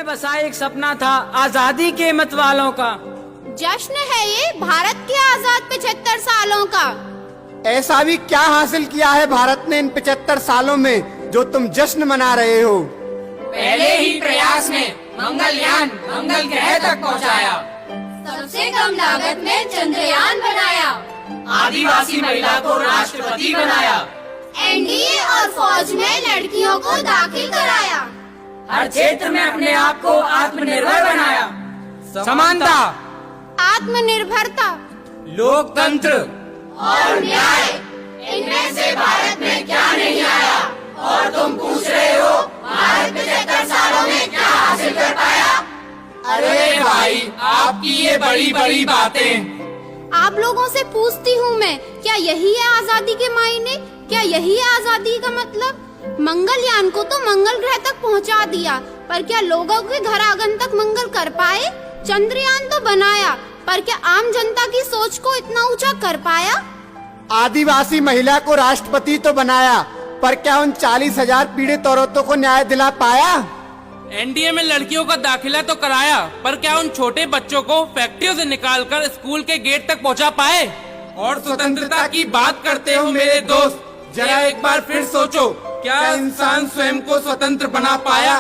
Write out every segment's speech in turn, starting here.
बसा एक सपना था आजादी के मत वालों का। जश्न है ये भारत के आजाद 75 सालों का। ऐसा भी क्या हासिल किया है भारत ने इन 75 सालों में जो तुम जश्न मना रहे हो? पहले ही प्रयास में मंगलयान मंगल ग्रह तक पहुंचाया। सबसे कम लागत में चंद्रयान बनाया। आदिवासी महिला को राष्ट्रपति बनाया। एनडीए और फौज में लड़कियों को दाखिल कराया। हर क्षेत्र में अपने आप को आत्मनिर्भर बनाया। समानता, आत्मनिर्भरता, लोकतंत्र और न्याय, इनमें से भारत में क्या नहीं आया? और तुम पूछ रहे हो भारत 75 सालों में क्या हासिल कर पाया? अरे भाई, आपकी ये बड़ी बड़ी बातें। आप लोगों से पूछती हूँ मैं, क्या यही है आजादी के मायने? क्या यही है आजादी का मतलब? मंगलयान को तो मंगल ग्रह तक पहुँचा दिया, पर क्या लोगों के घर आंगन तक मंगल कर पाए? चंद्रयान तो बनाया, पर क्या आम जनता की सोच को इतना ऊंचा कर पाया? आदिवासी महिला को राष्ट्रपति तो बनाया, पर क्या उन 40,000 पीड़ित औरतों को न्याय दिला पाया? एनडीए में लड़कियों का दाखिला तो कराया, पर क्या उन छोटे बच्चों को फैक्ट्रियों से निकालकर स्कूल के गेट तक पहुंचा पाए? और स्वतंत्रता की बात करते हो मेरे दोस्त, जरा एक बार फिर सोचो, क्या इंसान स्वयं को स्वतंत्र बना पाया?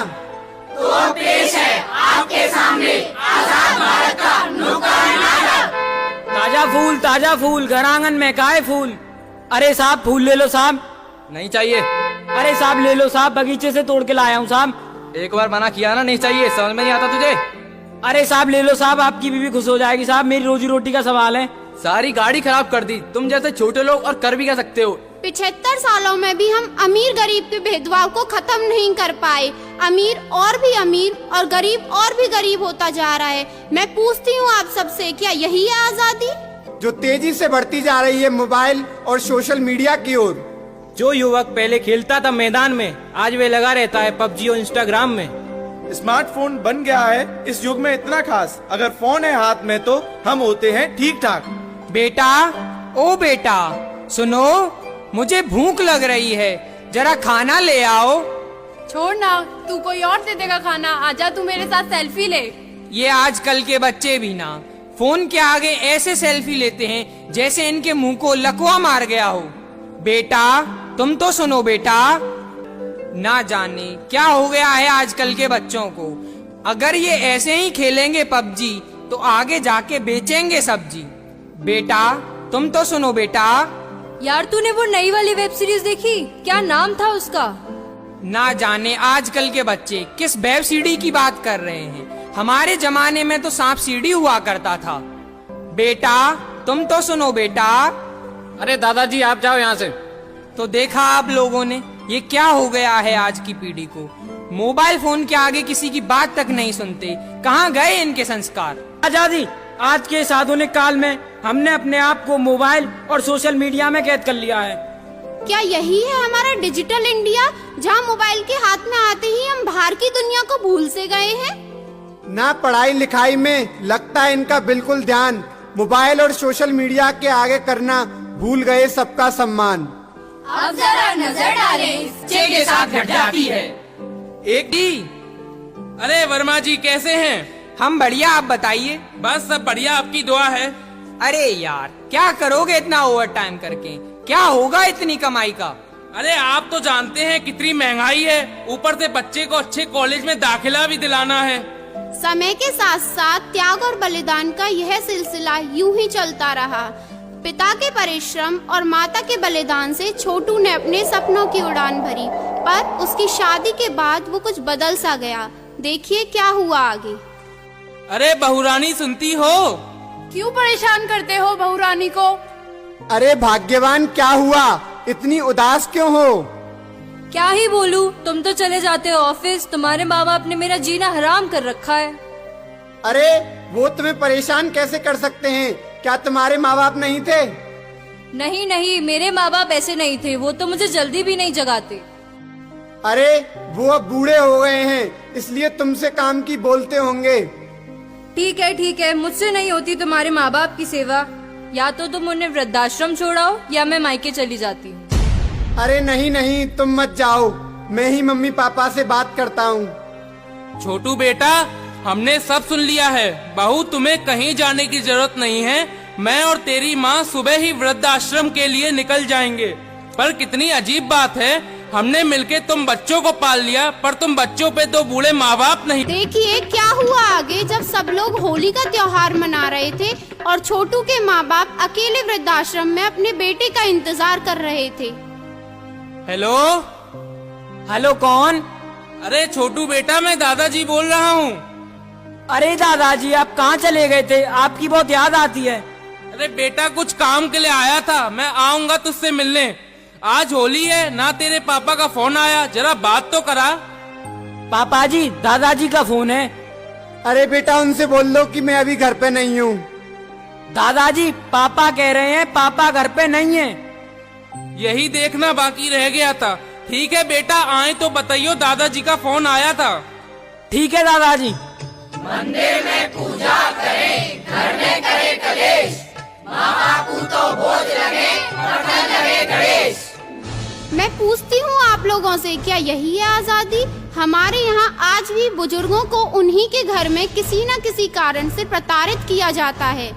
तो अब पेश है आपके सामने आजाद भारत का नुक्कड़। ताजा फूल घर आंगन में काए फूल। अरे साहब फूल ले लो साहब। नहीं चाहिए। अरे साहब ले लो साहब, बगीचे से तोड़ के लाया हूँ साहब। एक बार मना किया ना, नहीं चाहिए, समझ में नहीं आता तुझे? अरे साहब ले लो साहब, आपकी बीवी खुश हो जाएगी साहब, मेरी रोजी रोटी का सवाल है। सारी गाड़ी खराब कर दी। तुम जैसे छोटे लोग और कर भी क्या सकते हो? 75 सालों में भी हम अमीर गरीब के भेदभाव को खत्म नहीं कर पाए। अमीर और भी अमीर और गरीब और भी गरीब होता जा रहा है। मैं पूछती हूँ आप सबसे, क्या यही है आजादी? जो तेजी से बढ़ती जा रही है मोबाइल और सोशल मीडिया की ओर। जो युवक पहले खेलता था मैदान में, आज वे लगा रहता है पबजी और इंस्टाग्राम में। स्मार्टफोन बन गया है इस युग में इतना खास, अगर फोन है हाथ में तो हम होते हैं ठीक ठाक। बेटा, ओ बेटा सुनो, मुझे भूख लग रही है, जरा खाना ले आओ। छोड़ ना, तू कोई और दे देगा खाना। आजा तू मेरे साथ सेल्फी ले। ये आजकल के बच्चे भी ना फोन के आगे ऐसे सेल्फी लेते हैं जैसे इनके मुंह को लकवा मार गया हो। बेटा तुम तो सुनो बेटा, ना जाने क्या हो गया है आजकल के बच्चों को। अगर ये ऐसे ही खेलेंगे पबजी तो आगे जाके बेचेंगे सब्जी। बेटा तुम तो सुनो बेटा। यार तूने वो नई वाली वेब सीरीज देखी? क्या नाम था उसका? ना जाने आजकल के बच्चे किस वेब सीडी की बात कर रहे हैं। हमारे जमाने में तो सांप सीढ़ी हुआ करता था। बेटा तुम तो सुनो बेटा। अरे दादाजी आप जाओ यहाँ से। तो देखा आप लोगों ने, ये क्या हो गया है आज की पीढ़ी को। मोबाइल फोन के आगे किसी की बात तक नहीं सुनते। कहाँ गए इनके संस्कार? आजादी, आज के इस आधुनिक काल में हमने अपने आप को मोबाइल और सोशल मीडिया में कैद कर लिया है। क्या यही है हमारा डिजिटल इंडिया, जहाँ मोबाइल के हाथ में आते ही हम बाहर की दुनिया को भूल से गए हैं? ना पढ़ाई लिखाई में लगता है इनका बिल्कुल ध्यान, मोबाइल और सोशल मीडिया के आगे करना भूल गए सबका सम्मान। अब जरा नजर डालें, बच्चे के साथ घट जाती है। एक दी। अरे वर्मा जी कैसे हैं? हम बढ़िया, आप बताइए। बस सब बढ़िया, आपकी दुआ है। अरे यार क्या करोगे इतना ओवर टाइम करके, क्या होगा इतनी कमाई का? अरे आप तो जानते हैं कितनी महंगाई है, ऊपर से बच्चे को अच्छे कॉलेज में दाखिला भी दिलाना है। समय के साथ साथ त्याग और बलिदान का यह सिलसिला यूं ही चलता रहा। पिता के परिश्रम और माता के बलिदान से छोटू ने अपने सपनों की उड़ान भरी, पर उसकी शादी के बाद वो कुछ बदल सा गया। देखिए क्या हुआ आगे। अरे बहुरानी सुनती हो? क्यों परेशान करते हो बहू रानी को? अरे भाग्यवान क्या हुआ, इतनी उदास क्यों हो? क्या ही बोलूं, तुम तो चले जाते हो ऑफिस, तुम्हारे माँ बाप ने मेरा जीना हराम कर रखा है। अरे वो तुम्हें परेशान कैसे कर सकते हैं, क्या तुम्हारे माँ बाप नहीं थे? नहीं नहीं, मेरे माँ बाप ऐसे नहीं थे, वो तो मुझे जल्दी भी नहीं जगाते। अरे वो अब बूढ़े हो गए हैं, इसलिए तुमसे काम की बोलते होंगे। ठीक है, मुझसे नहीं होती तुम्हारे माँ बाप की सेवा। या तो तुम उन्हें वृद्धाश्रम छोड़ाओ या मैं मायके चली जाती हूँ। अरे नहीं नहीं, तुम मत जाओ, मैं ही मम्मी पापा से बात करता हूँ। छोटू बेटा, हमने सब सुन लिया है। बहू, तुम्हें कहीं जाने की जरूरत नहीं है। मैं और तेरी माँ सुबह ही वृद्धाश्रम के लिए निकल जाएंगे। पर कितनी अजीब बात है, हमने मिलके तुम बच्चों को पाल लिया, पर तुम बच्चों पे दो बूढ़े माँ बाप नहीं। देखिए क्या हुआ आगे, जब सब लोग होली का त्योहार मना रहे थे और छोटू के माँ बाप अकेले वृद्धाश्रम में अपने बेटे का इंतजार कर रहे थे। हेलो हेलो, कौन? अरे छोटू बेटा, मैं दादाजी बोल रहा हूँ। अरे दादाजी, आप कहाँ चले गए थे? आपकी बहुत याद आती है। अरे बेटा, कुछ काम के लिए आया था, मैं आऊंगा तुझसे मिलने। आज होली है ना, तेरे पापा का फोन आया, जरा बात तो करा। पापा जी, दादाजी का फोन है। अरे बेटा, उनसे बोल दो कि मैं अभी घर पे नहीं हूँ। दादाजी, पापा कह रहे हैं पापा घर पे नहीं है। यही देखना बाकी रह गया था। ठीक है बेटा, आए तो बताइयो, दादाजी का फोन आया था। ठीक है दादाजी। मंदिर में पूजा करें, घर में करे कलेश, माँ बापू तो बोझ लगे, बर्तन लगे गणेश। मैं पूछती हूँ आप लोगों से, क्या यही है आजादी? हमारे यहाँ आज भी बुजुर्गों को उन्हीं के घर में किसी न किसी कारण से प्रताड़ित किया जाता है।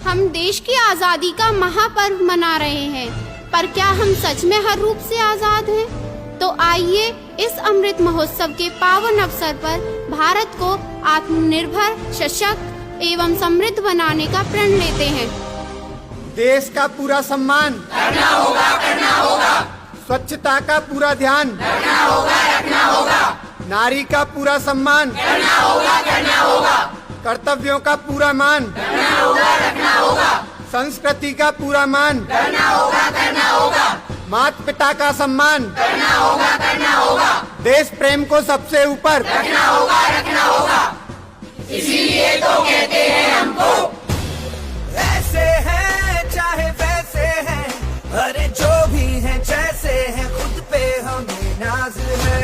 हम देश की आजादी का महापर्व मना रहे हैं, पर क्या हम सच में हर रूप से आजाद हैं? तो आइए इस अमृत महोत्सव के पावन अवसर पर भारत को आत्मनिर्भर, सशक्त एवं समृद्ध बनाने का प्रण लेते हैं। देश का पूरा सम्मान करना होगा, करना होगा, स्वच्छता का पूरा ध्यान करना होगा, रखना होगा, नारी का पूरा सम्मान करना होगा, करना होगा, कर्तव्यों का पूरा मान करना होगा, रखना होगा, संस्कृति का पूरा मान करना होगा, करना होगा, माता पिता का सम्मान करना होगा, करना होगा, देश प्रेम को सबसे ऊपर रखना होगा, रखना होगा। इसीलिए तो कहते हैं हमको, ऐसे हैं चाहे वैसे हैं, अरे जो भी हैं जैसे हैं, खुद पे हमें नाज है।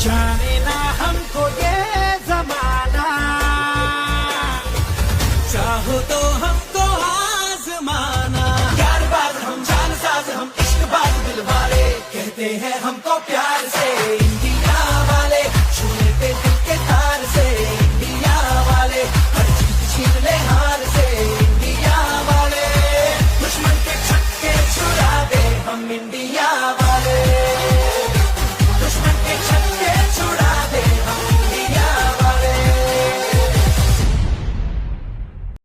जाने ना